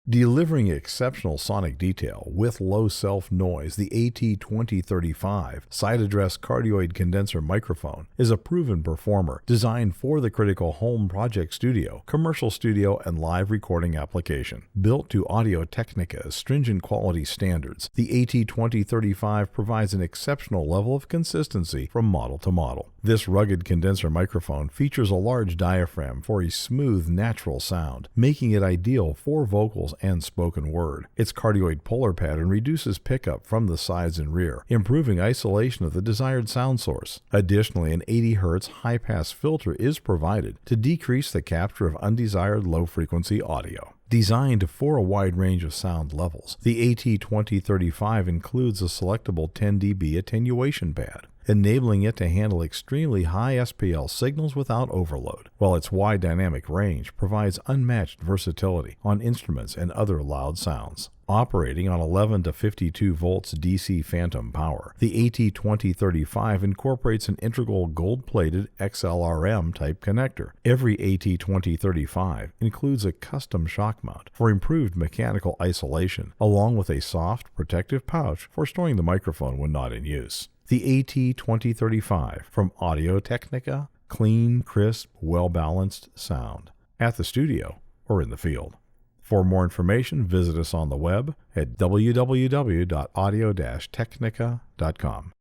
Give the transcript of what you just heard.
Delivering exceptional sonic detail with low self-noise, the AT2035 side-address cardioid condenser microphone is a proven performer designed for the critical home project studio, commercial studio, and live recording application. Built to Audio-Technica's stringent quality standards, the AT2035 provides an exceptional level of consistency from model to model. This rugged condenser microphone features a large diaphragm for a smooth, natural sound, making it ideal for vocals and spoken word. Its cardioid polar pattern reduces pickup from the sides and rear, improving isolation of the desired sound source. Additionally, an 80 Hz high-pass filter is provided to decrease the capture of undesired low-frequency audio. Designed for a wide range of sound levels, the AT2035 includes a selectable 10 dB attenuation pad, enabling it to handle extremely high SPL signals without overload, while its wide dynamic range provides unmatched versatility on instruments and other loud sounds. Operating on 11 to 52 volts DC phantom power, the AT2035 incorporates an integral gold-plated XLRM type connector. Every AT2035 includes a custom shock mount for improved mechanical isolation, along with a soft, protective pouch for storing the microphone when not in use. The AT2035 from Audio-Technica, clean, crisp, well-balanced sound at the studio or in the field. For more information, visit us on the web at www.audio-technica.com.